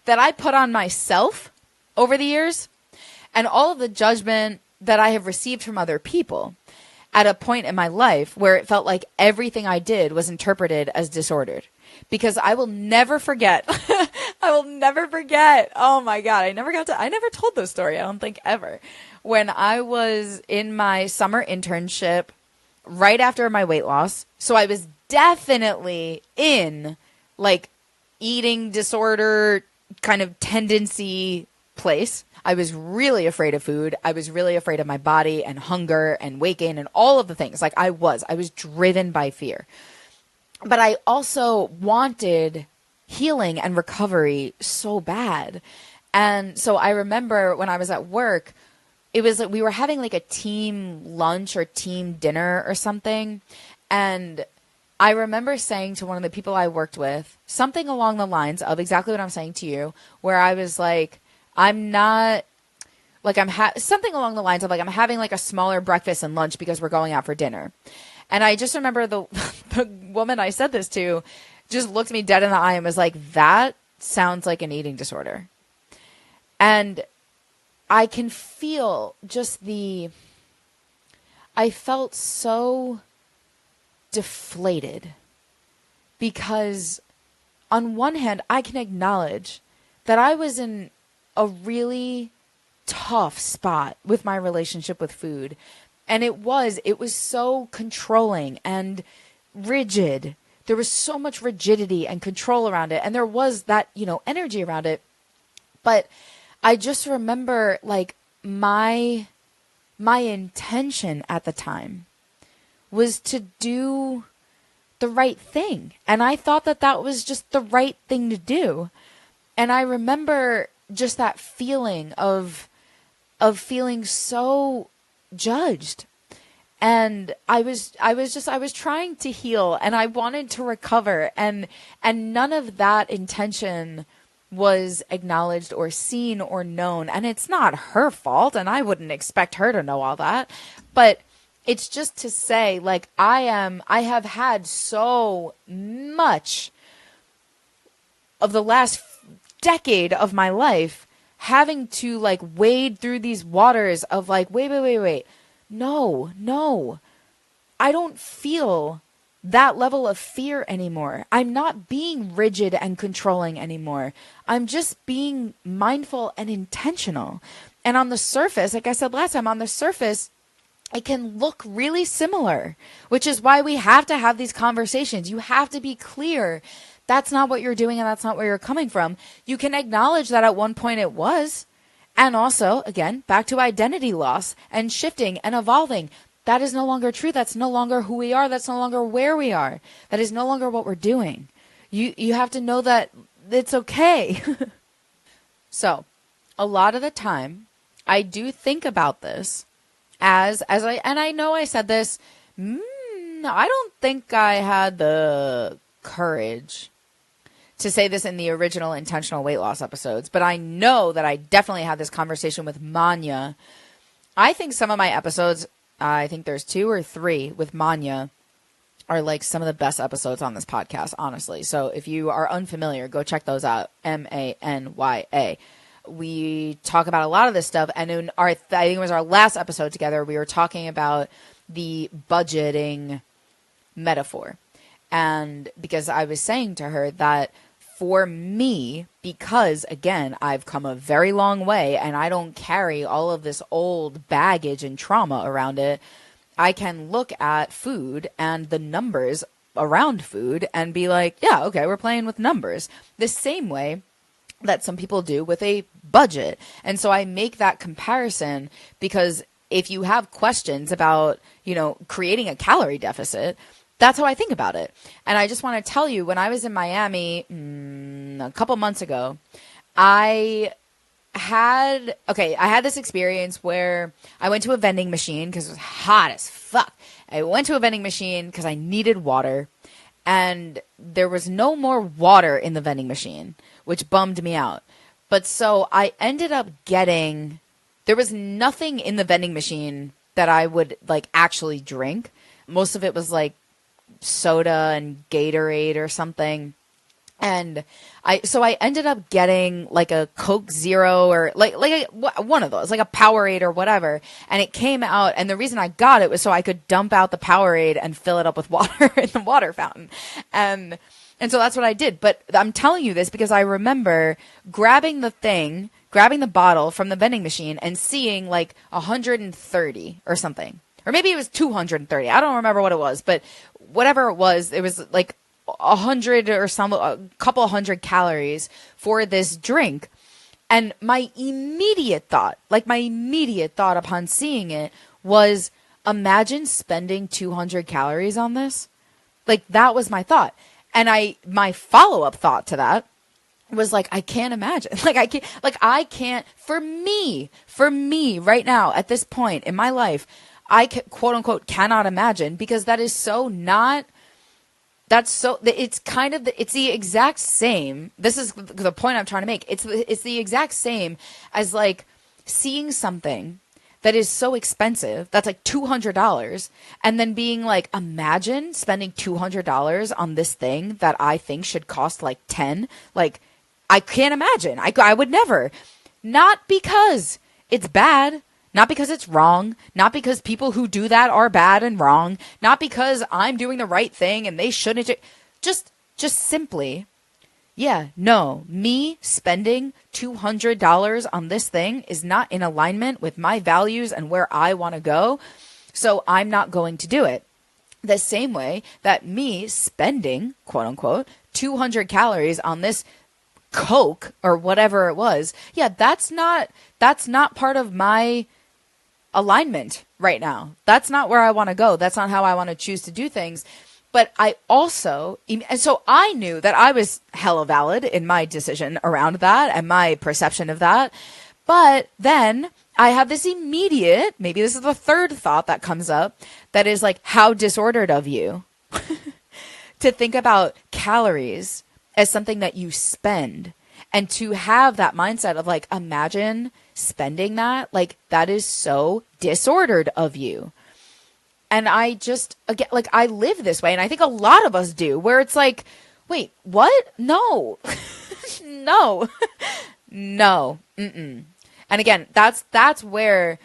that I put on myself over the years and all of the judgment that I have received from other people at a point in my life where it felt like everything I did was interpreted as disordered. Because I will never forget. Oh my God. I never told this story. I don't think ever. When I was in my summer internship right after my weight loss. So I was definitely in like eating disorder kind of tendency place. I was really afraid of food. I was really afraid of my body and hunger and weight gain and all of the things. Like I was driven by fear. But I also wanted healing and recovery so bad. And so I remember when I was at work, it was like we were having like a team lunch or team dinner or something. And I remember saying to one of the people I worked with something along the lines of exactly what I'm saying to you, where I was like, I'm not like something along the lines of like, I'm having like a smaller breakfast and lunch because we're going out for dinner. And I just remember the woman I said this to just looked me dead in the eye and was like, that sounds like an eating disorder. And I can feel just I felt so deflated because on one hand, I can acknowledge that I was in a really tough spot with my relationship with food. And it was so controlling and rigid. There was so much rigidity and control around it. And there was that, energy around it. But I just remember like my intention at the time was to do the right thing. And I thought that was just the right thing to do. And I remember just that feeling of feeling so judged. And I was trying to heal and I wanted to recover, and none of that intention was acknowledged or seen or known. And it's not her fault, and I wouldn't expect her to know all that. But it's just to say, like, I have had so much of the last decade of my life having to like wade through these waters of like, wait. No, I don't feel that level of fear anymore. I'm not being rigid and controlling anymore. I'm just being mindful and intentional. And on the surface, like I said last time, on the surface, it can look really similar, which is why we have to have these conversations. You have to be clear. That's not what you're doing and that's not where you're coming from. You can acknowledge that at one point it was. And also, again, back to identity loss and shifting and evolving. That is no longer true. That's no longer who we are. That's no longer where we are. That is no longer what we're doing. You have to know that it's okay. So, a lot of the time, I do think about this and I know I said this, I don't think I had the courage to say this in the original intentional weight loss episodes, but I know that I definitely had this conversation with Manya. I think some of my episodes, I think there's 2 or 3 with Manya, are like some of the best episodes on this podcast, honestly. So if you are unfamiliar, go check those out. Manya. We talk about a lot of this stuff. And in I think it was our last episode together, we were talking about the budgeting metaphor. And because I was saying to her that for me, because again, I've come a very long way and I don't carry all of this old baggage and trauma around it, I can look at food and the numbers around food and be like, yeah, okay, we're playing with numbers. The same way that some people do with a budget. And so I make that comparison because if you have questions about, creating a calorie deficit, that's how I think about it. And I just want to tell you, when I was in Miami a couple months ago, I had this experience where I went to a vending machine because it was hot as fuck. I went to a vending machine because I needed water, and there was no more water in the vending machine, which bummed me out. But so I ended up there was nothing in the vending machine that I would like actually drink. Most of it was like soda and Gatorade or something. And I ended up getting like a Coke Zero or like one of those, like a Powerade or whatever. And it came out, and the reason I got it was so I could dump out the Powerade and fill it up with water in the water fountain. And so that's what I did. But I'm telling you this because I remember grabbing the bottle from the vending machine and seeing like 130 or something. Or maybe it was 230. I don't remember what it was, but whatever it was like 100 or a couple hundred calories for this drink. And my immediate thought upon seeing it was, imagine spending 200 calories on this. Like, that was my thought. And my follow-up thought to that was like, I can't imagine. I can't, for me right now at this point in my life, I quote unquote cannot imagine, because that is so not, it's kind of, it's the exact same. This is the point I'm trying to make. It's the exact same as like seeing something that is so expensive, that's like $200, and then being like, imagine spending $200 on this thing that I think should cost like 10. Like, I can't imagine. I would never. Not because it's bad, not because it's wrong, not because people who do that are bad and wrong, not because I'm doing the right thing and they shouldn't. Just simply, yeah, no, me spending $200 on this thing is not in alignment with my values and where I want to go, so I'm not going to do it. The same way that me spending, quote unquote, 200 calories on this Coke or whatever it was, yeah, that's not part of my alignment right now. That's not where I want to go. That's not how I want to choose to do things. But I also, and so I knew that I was hella valid in my decision around that and my perception of that. But then I have this immediate, maybe this is the third thought that comes up, that is like, how disordered of you to think about calories as something that you spend, and to have that mindset of like, imagine spending that, like that is so disordered of you. And I just, again, like I live this way, and I think a lot of us do, where it's like, wait, what? No, no, no. Mm-mm. And again, that's where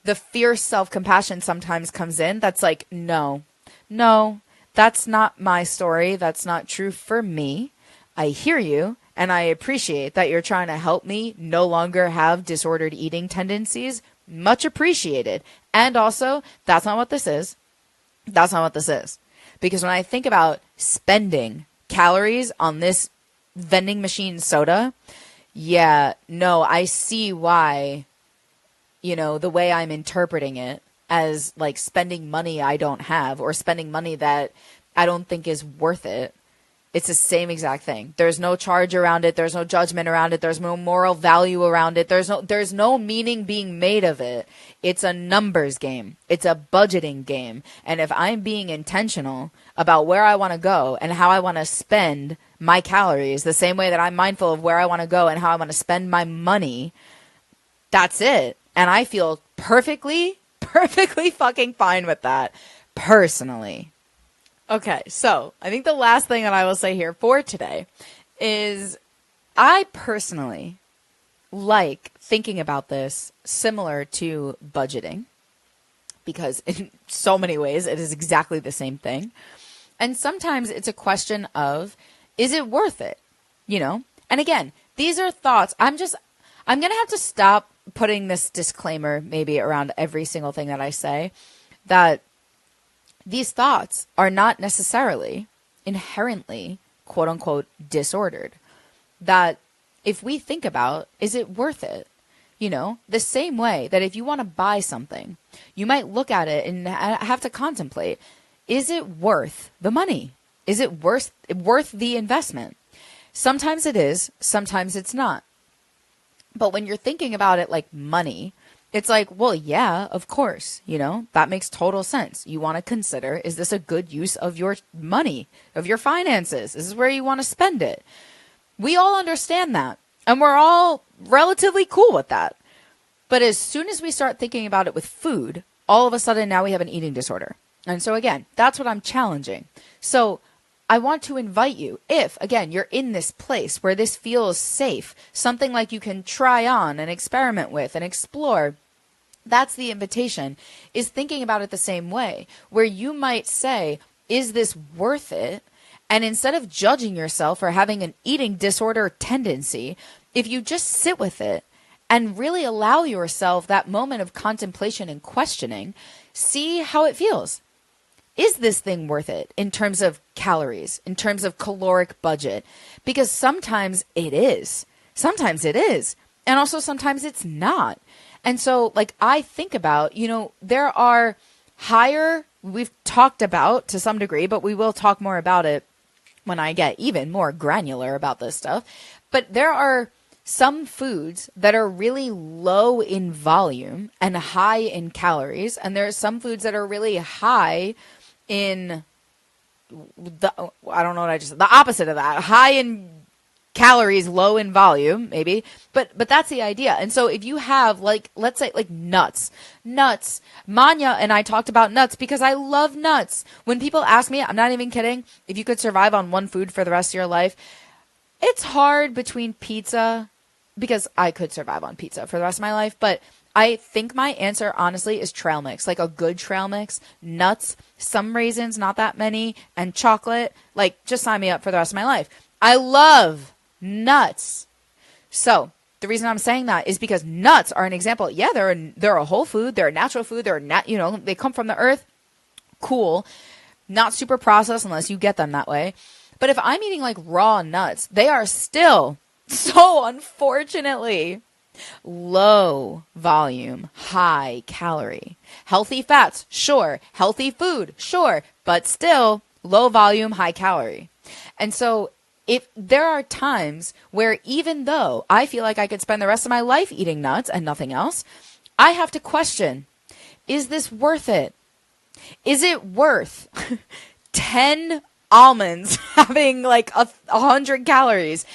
the fierce self-compassion sometimes comes in. That's like, no, that's not my story. That's not true for me. I hear you, and I appreciate that you're trying to help me no longer have disordered eating tendencies. Much appreciated. And also, that's not what this is. That's not what this is. Because when I think about spending calories on this vending machine soda, yeah, no, I see why, the way I'm interpreting it as like spending money I don't have, or spending money that I don't think is worth it. It's the same exact thing. There's no charge around it. There's no judgment around it. There's no moral value around it. There's no meaning being made of it. It's a numbers game. It's a budgeting game. And if I'm being intentional about where I want to go and how I want to spend my calories, the same way that I'm mindful of where I want to go and how I want to spend my money, that's it. And I feel perfectly fucking fine with that, personally. Okay, so I think the last thing that I will say here for today is I personally like thinking about this similar to budgeting, because in so many ways it is exactly the same thing. And sometimes it's a question of, is it worth it? And again, these are thoughts. I'm going to have to stop putting this disclaimer maybe around every single thing that I say, that these thoughts are not necessarily inherently, quote unquote, disordered. That if we think about, is it worth it? The same way that if you want to buy something, you might look at it and have to contemplate, is it worth the money? Is it worth the investment? Sometimes it is, sometimes it's not. But when you're thinking about it like money, it's like, well, yeah, of course, that makes total sense. You want to consider, is this a good use of your money, of your finances? This is where you want to spend it. We all understand that, and we're all relatively cool with that. But as soon as we start thinking about it with food, all of a sudden now we have an eating disorder. And so again, that's what I'm challenging. So I want to invite you, if, again, you're in this place where this feels safe, something like you can try on and experiment with and explore, that's the invitation, is thinking about it the same way, where you might say, is this worth it? And instead of judging yourself for having an eating disorder tendency, if you just sit with it and really allow yourself that moment of contemplation and questioning, see how it feels. Is this thing worth it in terms of calories, in terms of caloric budget? Because sometimes it is. Sometimes it is. And also sometimes it's not. And so, like, I think about, there are higher, we've talked about to some degree, but we will talk more about it when I get even more granular about this stuff. But there are some foods that are really low in volume and high in calories. And there are some foods that are really high in I don't know what I just said. The opposite of that. High in calories, low in volume, maybe. But that's the idea. And so if you have, like, let's say, like, nuts. Manya and I talked about nuts because I love nuts. When people ask me, I'm not even kidding, if you could survive on one food for the rest of your life, it's hard between pizza, because I could survive on pizza for the rest of my life, but I think my answer, honestly, is trail mix, like a good trail mix, nuts, some raisins, not that many, and chocolate. Like, just sign me up for the rest of my life. I love nuts. So the reason I'm saying that is because nuts are an example. Yeah, they're a whole food. They're a natural food. They come from the earth. Cool. Not super processed unless you get them that way. But if I'm eating like raw nuts, they are still so unfortunately low volume, high calorie. Healthy fats, sure. Healthy food, sure. But still low volume, high calorie. And so if there are times where even though I feel like I could spend the rest of my life eating nuts and nothing else, I have to question, is this worth it? Is it worth 10 almonds having like 100 calories?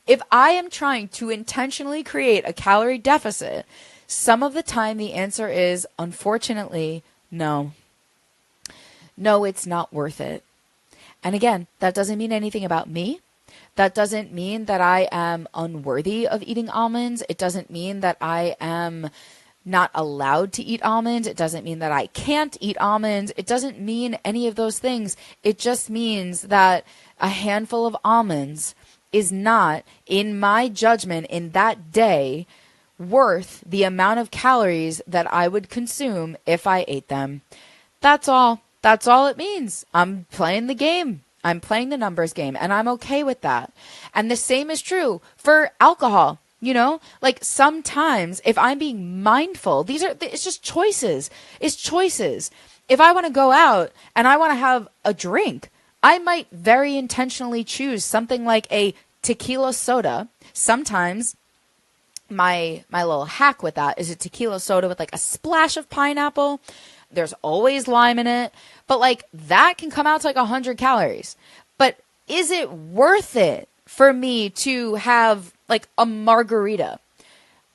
If I am trying to intentionally create a calorie deficit, some of the time the answer is, unfortunately, no. No, it's not worth it. And again, that doesn't mean anything about me. That doesn't mean that I am unworthy of eating almonds. It doesn't mean that I am not allowed to eat almonds. It doesn't mean that I can't eat almonds. It doesn't mean any of those things. It just means that a handful of almonds is not, in my judgment, in that day, worth the amount of calories that I would consume if I ate them. That's all. That's all it means. I'm playing the game. I'm playing the numbers game, and I'm okay with that. And the same is true for alcohol. You know, like sometimes if I'm being mindful, it's just choices. It's choices. If I want to go out and I want to have a drink, I might very intentionally choose something like a tequila soda. Sometimes my little hack with that is a tequila soda with like a splash of pineapple. There's always lime in it, but like that can come out to like 100 calories. But is it worth it for me to have like a margarita?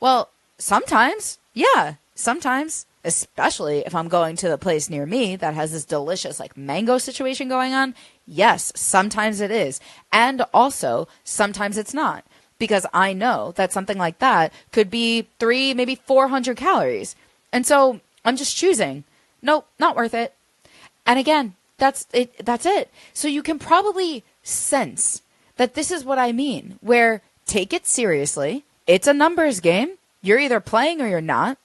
Well, sometimes, yeah, sometimes. Especially if I'm going to the place near me that has this delicious like mango situation going on. Yes, sometimes it is. And also, sometimes it's not. Because I know that something like that could be 300, maybe 400 calories. And so I'm just choosing, nope, not worth it. And again, that's it. So you can probably sense that this is what I mean, where take it seriously. It's a numbers game. You're either playing or you're not.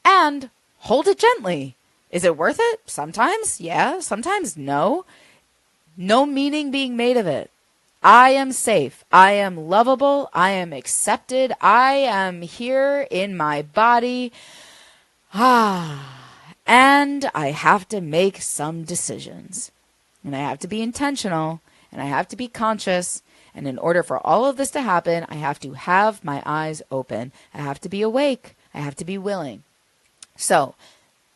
And hold it gently. Is it worth it? Sometimes, yeah. Sometimes, no. No meaning being made of it. I am safe. I am lovable. I am accepted. I am here in my body. And I have to make some decisions. And I have to be intentional. And I have to be conscious. And in order for all of this to happen, I have to have my eyes open. I have to be awake. I have to be willing. So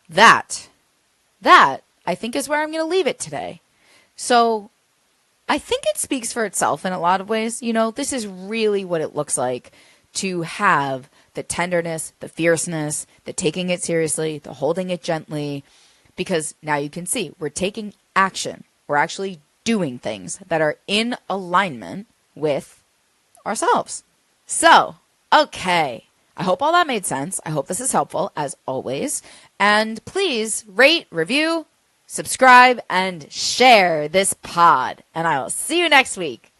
that I think is where I'm going to leave it today. So I think it speaks for itself in a lot of ways. You know, this is really what it looks like to have the tenderness, the fierceness, the taking it seriously, the holding it gently, because now you can see we're taking action. We're actually doing things that are in alignment with ourselves. So, okay. I hope all that made sense. I hope this is helpful, as always. And please rate, review, subscribe, and share this pod. And I will see you next week.